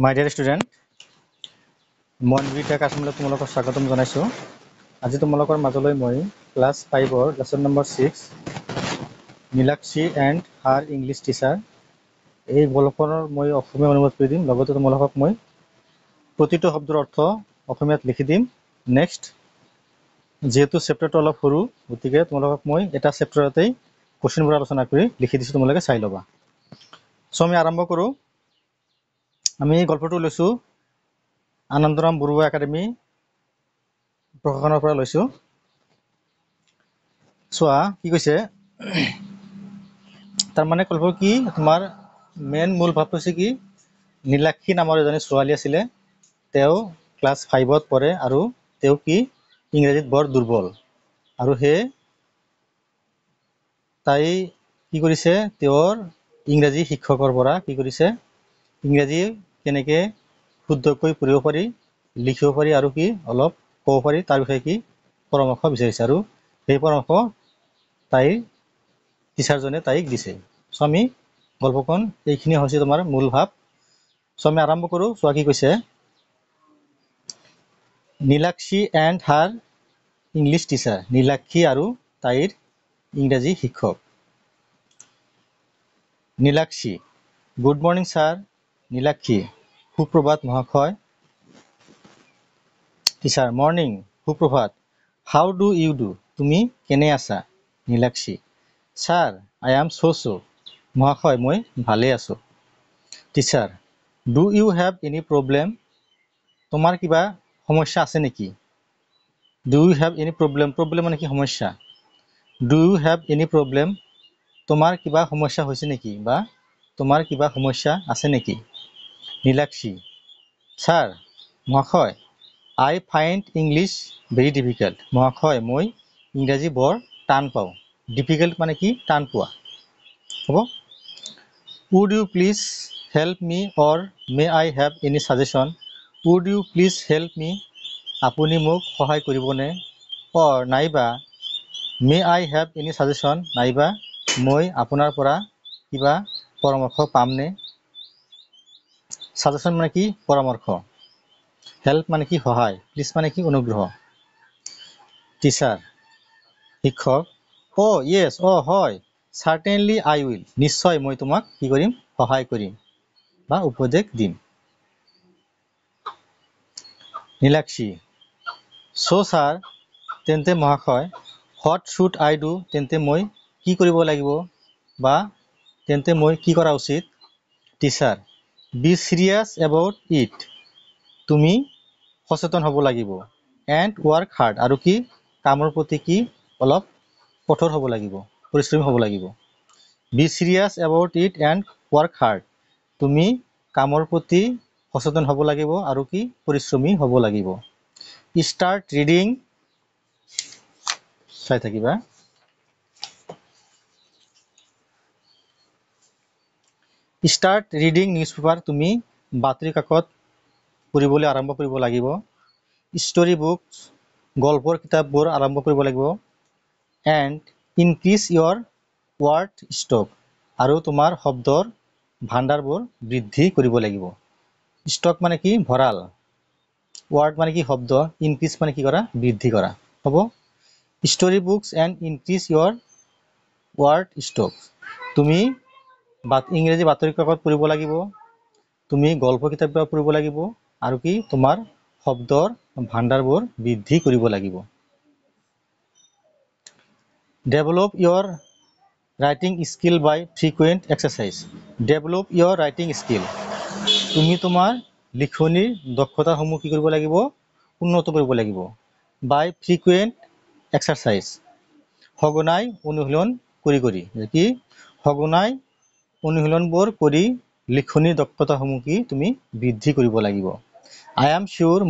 My dear student, মই নিবিটা কাশ্মীৰত তোমালোকক স্বাগতম জনাইছো। আজি তোমালোকৰ মাজলৈ মই ক্লাছ 5ৰ lesson number 6 Nilakshi and her English teacher এই গল্পখনৰ মই অসমীয়া অনুবাদ কৰি দিম। লগতে তোমালোকক মই প্ৰতিটো শব্দৰ অৰ্থ অসমীয়াত লিখি দিম। নেক্সট যেহেতু চেপ্টাৰটো অলপ সৰু গতিকে তোমালোকক মই এটা চেপ্টাৰতেই কোৱেশ্চনবোৰ আলোচনা কৰি লিখি দিছো, তোমালোকে চাই ল'বা। সো আমি আৰম্ভ কৰোঁ। আমি গল্পটো লৈছো আনন্দৰাম বৰুৱা একাডেমি প্ৰশাসনৰ পৰা লৈছো। চোৱা কি কৈছে, তাৰমানে গল্প কি তোমাৰ মেইন মূল ভাৱটো হৈছে কি নীলাক্ষী নামৰ এজনী ছোৱালী আছিলে। তেওঁ ক্লাছ 5ত পঢ়ে আৰু তেওঁ কি ইংৰাজীত বৰ দুৰ্বল, আৰু সেয়ে তাই কি কৰিছে তেওঁৰ ইংৰাজী শিক্ষকৰ পৰা কি কৰিছে ইংৰাজী কেনেকৈ শুদ্ধকৈ পঢ়িব পাৰি, লিখিব পাৰি আৰু কি অলপ ক'ব পাৰি তাৰ বিষয়ে কি পৰামৰ্শ বিচাৰিছে, আৰু সেই পৰামৰ্শ তাইৰ টিচাৰজনে তাইক দিছে। চ' আমি গল্পখন এইখিনি হৈছে তোমাৰ মূল ভাৱ। চ' আমি আৰম্ভ কৰোঁ। চোৱা কি কৈছে, Nilakshi and her English teacher, Nilakshi আৰু তাইৰ ইংৰাজী শিক্ষক। Nilakshi, good morning sir. Nilakshi, সুপ্ৰভাত মহাশয়। Teacher, morning, Suprabhat. How do U do, তুমি কেনে আছা? Nilakshi, sir I am so'. মহাশয় মই ভালে আছোঁ। Teacher, do you have any problem, তোমাৰ কিবা সমস্যা আছে নেকি? Do you have any problem, problem মানে কি সমস্যা। Do you have any problem, তোমাৰ কিবা সমস্যা হৈছে নেকি বা তোমাৰ কিবা সমস্যা আছে নেকি? নীলাক্ষী, ছাৰ মহাশয় আই ফাইণ্ড ইংলিছ ভেৰি ডিফিকাল্ট, মহাশয় মই ইংৰাজী বৰ টান পাওঁ। ডিফিকাল্ট মানে কি টান পোৱা, হ'ব। Would you please help me or may I have any suggestion, would you please help me, আপুনি মোক সহায় কৰিবনে, অৰ নাইবা may I have any suggestion, নাইবা মই আপোনাৰ পৰা কিবা পৰামৰ্শ পামনে। ছাজেশ্যন মানে কি পৰামৰ্শ, হেল্প মানে কি সহায়, প্লিজ মানে কি অনুগ্ৰহ। টিচাৰ, শিক্ষক, অ' য়েছ, অ' হয়, চাৰ্টেনলি আই উইল, নিশ্চয় মই তোমাক কি কৰিম সহায় কৰিম বা উপদেশ দিম। নীলাক্ষী, চ' ছাৰ তেন্তে মহাশয় হোৱাট শুড আই ডু, তেন্তে মই কি কৰিব লাগিব বা তেন্তে মই কি কৰা উচিত। Teacher, be serious about it, তুমি সচেতন হ'ব লাগিব। এণ্ড ৱৰ্ক হাৰ্ড, আৰু কি কামৰ প্ৰতি কি অলপ কঠোৰ হ'ব লাগিব, পৰিশ্ৰমী হ'ব লাগিব। Be serious about it and work hard, তুমি কামৰ প্ৰতি সচেতন হ'ব লাগিব আৰু কি পৰিশ্ৰমী হ'ব লাগিব। ষ্টাৰ্ট ৰিডিং, চাই থাকিবা। ষ্টাৰ্ট ৰিডিং নিউজ পেপাৰ, তুমি বাতৰি কাকত পঢ়িবলৈ আৰম্ভ কৰিব লাগিব। ষ্টৰি বুকছ, গল্পৰ কিতাপবোৰ আৰম্ভ কৰিব লাগিব। And increase your word stock, আৰু তোমাৰ শব্দৰ ভাণ্ডাৰবোৰ বৃদ্ধি কৰিব লাগিব। ষ্টক মানে কি ভঁৰাল, ৱাৰ্ড মানে কি শব্দ, ইনক্ৰিজ মানে কি কৰা বৃদ্ধি কৰা, হ'ব। Story books and increase your word stock, তুমি ইংৰাজী বাতৰি কাকত পঢ়িব লাগিব, তুমি গল্প কিতাপবোৰ পঢ়িব লাগিব, আৰু কি তোমাৰ শব্দৰ ভাণ্ডাৰবোৰ বৃদ্ধি কৰিব লাগিব। ডেভেলপ ইয়ৰ ৰাইটিং স্কিল বাই ফ্ৰিকুৱেণ্ট এক্সাৰচাইজ, ডেভেলপ ইয়ৰ ৰাইটিং স্কিল, তুমি তোমাৰ লিখনিৰ দক্ষতাসমূহ কি কৰিব লাগিব উন্নত কৰিব লাগিব। বাই ফ্ৰিকুৱেণ্ট এক্সাৰচাইজ, সঘনাই অনুশীলন কৰি কৰি, কি সঘনাই অনুশীলনবোৰ কৰি লিখনিৰ দক্ষতাসমূহ কি তুমি বৃদ্ধি কৰিব লাগিব। আই এম চিয়'ৰ,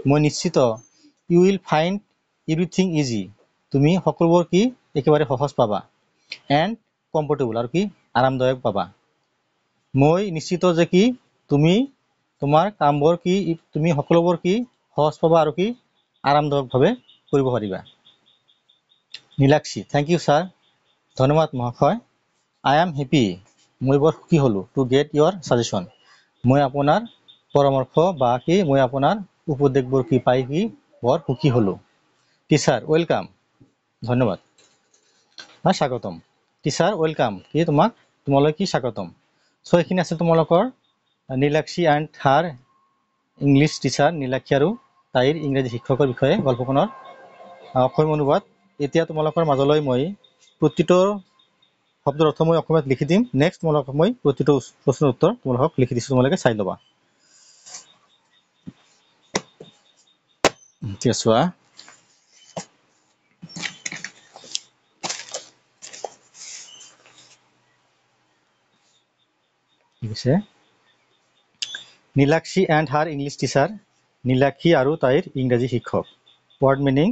মই নিশ্চিত, you will find everything easy, তুমি সকলোবোৰ কি একেবাৰে সহজ পাবা। এণ্ড কমফৰ্টেবল, আৰু কি আৰামদায়ক পাবা। মই নিশ্চিত যে কি তুমি তোমাৰ কামবোৰ কি তুমি সকলোবোৰ কি সহজ পাবা আৰু কি আৰামদায়কভাৱে কৰিব পাৰিবা। নীলাক্ষী, থেংক ইউ ছাৰ, ধন্যবাদ মহাশয়। আই এম হেপী, মই বৰ সুখী হ'লোঁ টু গেট ইয়ৰ ছাজেশ্যন, মই আপোনাৰ পৰামৰ্শ বা কি মই আপোনাৰ উপদেশবোৰ কি পাই কি বৰ সুখী হলো। টিচাৰ ওয়েলকাম, ধন্যবাদ বা স্বাগতম। টিচাৰ ওয়েলকাম কি তোমালৈ কি স্বাগতম। সো এইখিনি আছে তোমালোকৰ Nilakshi and her English teacher, Nilakshi আৰু তাইৰ ইংৰাজী শিক্ষকৰ বিষয়ে গল্পখনৰ অসমীয়া অনুবাদ। এতিয়া তোমালোকৰ মাজলৈ মই প্ৰতিটো শব্দৰ অৰ্থ মই অসমীয়াত লিখি দিম। নেক্সট তোমালোকক মই প্ৰতিটো প্ৰশ্নৰ উত্তৰ তোমালোকক লিখি দিছোঁ, তোমালোকে চাই ল'বা। ঠিক আছে, চোৱা। ঠিক আছে। Nilakshi and her English teacher, Nilakshi আৰু তাইৰ ইংৰাজী শিক্ষক। ৱৰ্ড মিনিং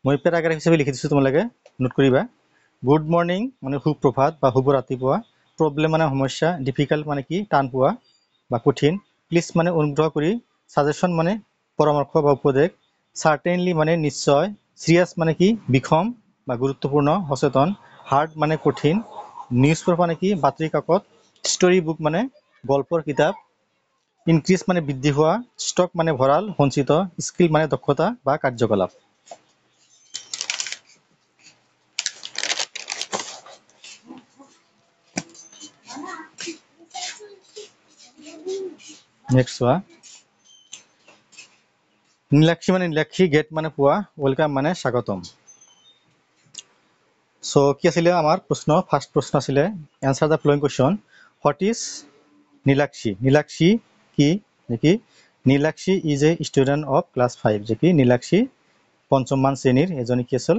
মই পেৰাগ্ৰাফ হিচাপে লিখি দিছোঁ, তোমালোকে নোট কৰিবা। গুড মৰ্ণিং মানে সুপ্ৰভাত বা শুভ ৰাতিপুৱা। প্ৰব্লেম মানে সমস্যা। ডিফিকাল্ট মানে কি টান পোৱা বা কঠিন। প্লিজ মানে অনুগ্ৰহ কৰি। ছাজেশ্যন মানে পৰামৰ্শ বা উপদেশ। চাৰ্টেইনলি মানে নিশ্চয়। চিৰিয়াছ মানে কি বিষম বা গুৰুত্বপূৰ্ণ সচেতন। হাৰ্ড মানে কঠিন। নিউজ পেপাৰ মানে কি বাতৰি কাকত। ষ্টৰী বুক মানে গল্পৰ কিতাপ। ইনক্ৰিজ মানে বৃদ্ধি হোৱা। ষ্টক মানে ভঁৰাল সঞ্চিত। স্কিল মানে দক্ষতা বা কাৰ্যকলাপ। নেক্সট চোৱা। নীলাক্ষী মানে নীলাক্ষী, গেট মানে পোৱা, ৱেলকাম মানে স্বাগতম। চ' কি আছিলে আমাৰ প্ৰশ্ন? ফাৰ্ষ্ট প্ৰশ্ন আছিলে answer the flowing question. What is Nilakshi? Nilakshi কি নেকি? Nilakshi is a student of class 5, যে কি নীলাক্ষী পঞ্চমমান শ্ৰেণীৰ এজনী কি আছিল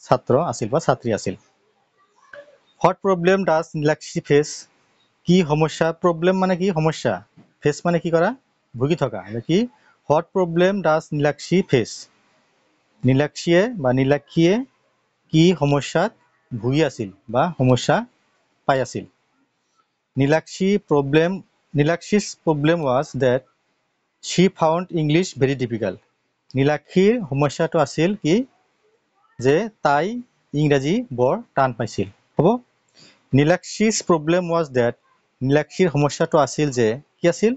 ছাত্ৰ আছিল বা ছাত্ৰী আছিল। What problem does Nilakshi face? কি সমস্যা? প্ৰব্লেম মানে কি সমস্যা, ফেচ মানে কি কৰা ভুগি থকা, যে কি what problem does Nilakshi face? নীলাক্ষীয়ে বা নীলাক্ষীয়ে কি সমস্যাত ভুগি আছিল বা সমস্যা পাই আছিল। নীলাক্ষী's problem was that she found English very difficult. নীলাক্ষীৰ সমস্যাটো আছিল কি যে তাই ইংৰাজী বৰ টান পাইছিল। হ'ব, নীলাক্ষী's problem was that, নীলাক্ষীৰ সমস্যাটো আছিল যে কি আছিল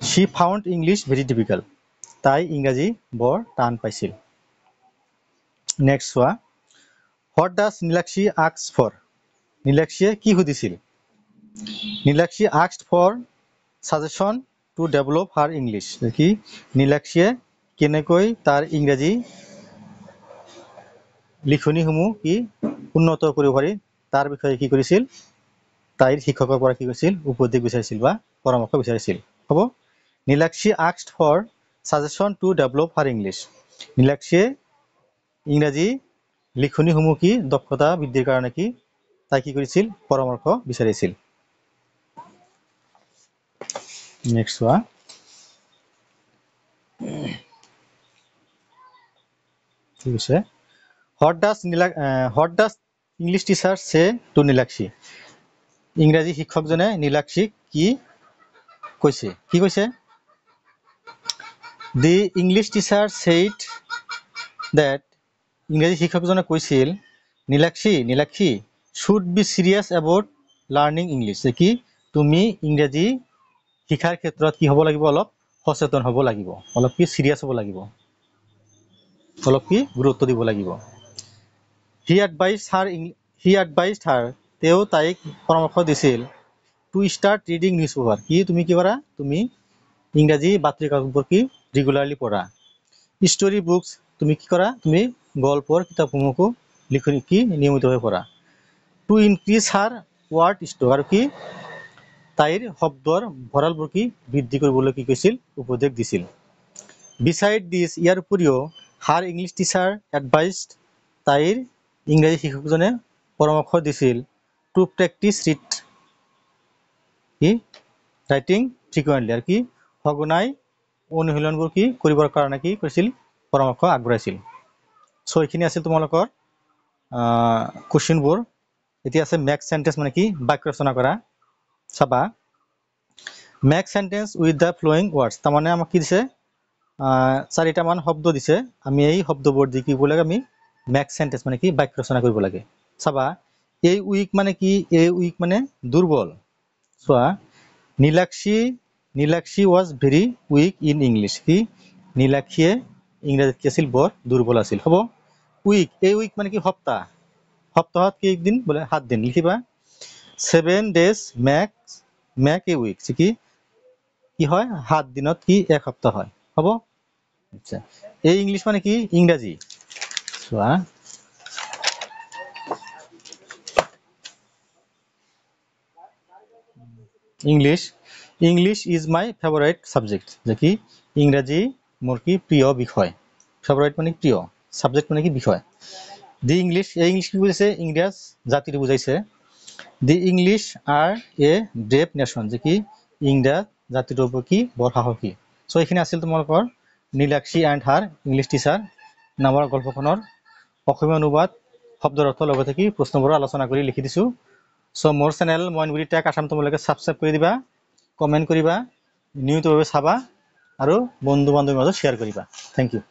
she found English very difficult, তাই ইংৰাজী বৰ টান পাইছিল। নেক্সট চোৱা। What does Nilakshi ask for? নীলাক্ষীয়ে কি সুধিছিল? Nilakshi asked for suggestion to develop her English, কি নীলাক্ষীয়ে কেনেকৈ তাৰ ইংৰাজী লিখনিসমূহ কি উন্নত কৰিব পাৰি তাৰ বিষয়ে কি কৰিছিল, তাইৰ শিক্ষকৰ পৰা কি কৰিছিল উপদেশ বিচাৰিছিল বা পৰামৰ্শ বিচাৰিছিল। হ'ব, Nilakshi asked for suggestion to develop her English, নীলাক্ষীয়ে ইংৰাজী লিখনিসমূহ কি দক্ষতা বৃদ্ধিৰ কাৰণে কি তাই কি কৰিছিল পৰামৰ্শ বিচাৰিছিল। নেক্সট চোৱা। ঠিক আছে। What does English teacher say to Nilakshi? ইংৰাজী শিক্ষকজনে নীলাক্ষীক কি কৈছে? কি কৈছে? The English teacher said that, ইংৰাজী শিক্ষকজনে কৈছিল Nilakshi should be serious about learning English, যে কি তুমি ইংৰাজী শিক্ষাৰ ক্ষেত্ৰত কি হ'ব লাগিব, অলপ সচেতন হ'ব লাগিব, অলপ কি চিৰিয়াছ হ'ব লাগিব, অলপ কি গুৰুত্ব দিব লাগিব। He advised her, তেওঁ তাইক পৰামৰ্শ দিছিল to start reading newspaper, কি তুমি কি কৰা তুমি ইংৰাজী বাতৰি কাকতবোৰ কি ৰেগুলাৰলি পঢ়া। ষ্টৰী বুকছ, তুমি কি কৰা তুমি গল্পৰ কিতাপসমূহকো লিখনি কি নিয়মিতভাৱে পঢ়া। টু ইনক্ৰিজ হাৰ ৱাৰ্ড ষ্টক, আৰু কি তাইৰ শব্দৰ ভঁৰালবোৰ কি বৃদ্ধি কৰিবলৈ কি কৈছিল উপদেশ দিছিল। বিচাইড দিছ, ইয়াৰ উপৰিও হাৰ ইংলিছ টিচাৰ এডভাইজড, তাইৰ ইংৰাজী শিক্ষকজনে পৰামৰ্শ দিছিল টু প্ৰেক্টিচ ৰাইটিং ফ্ৰিকুৱেণ্টলি, আৰু কি সঘনাই অনুশীলনবোৰ কি কৰিবৰ কাৰণে কি কৰিছিল পৰামৰ্শ আগবঢ়াইছিল। চ' এইখিনি আছিল তোমালোকৰ কুৱেশ্যনবোৰ। এতিয়া আছে মেক চেণ্টেন্স মানে কি বাক্য ৰচনা কৰা। চাবা, make sentence with the flowing words, তাৰমানে আমাক কি দিছে 4টামান শব্দ দিছে, আমি এই শব্দবোৰ দি কি কৰিব লাগে আমি মেক চেণ্টেন্স মানে কি বাক্য ৰচনা কৰিব লাগে। চাবা, এই উইক মানে কি এই উইক মানে দুৰ্বল। চোৱা, Nilakshi Nilakshi was very weak in English. নীলাক্ষীয়ে ইংৰাজীত কি আছিল বৰ দুৰ্বল আছিল হ'ব উইক এই উইক মানে কি সপ্তাহ সপ্তাহত কেইদিন বোলে 7 দিন লিখিবা 7 days make a week কি হয় 7 দিনত কি এক সপ্তাহ হয় হ'ব আচ্ছা এই ইংলিশ মানে কি ইংৰাজী চোৱা English is my favorite subject যে কি ইংৰাজী মোৰ কি প্ৰিয় বিষয় ফেভাৰিট মানে প্ৰিয় সাবজেক্ট মানে কি বিষয় দি ইংলিশ কি বুজাইছে ইংৰাজ জাতিটো বুজাইছে the English are a brave nation যে কি ইংৰাজ জাতিটো কি বৰ সাহসী সো এখানে আছিল তোমালোকৰ Nilakshi and her English teacher নামৰ গল্পখনৰ অসমীয়া অনুবাদ শব্দৰ অৰ্থ লগতে কি প্ৰশ্নবোৰ আলোচনা কৰি লিখি দিছো সো মোৰ চেনেল মইনগুৰি টেক আসাম তোমালোকে সাবস্ক্ৰাইব কৰি দিবা কমেন্ট কৰিবা নিয়মিতভাৱে চাবা আৰু বন্ধু বান্ধৱীৰ মাজত শ্বেয়াৰ কৰিবা থ্যাংক ইউ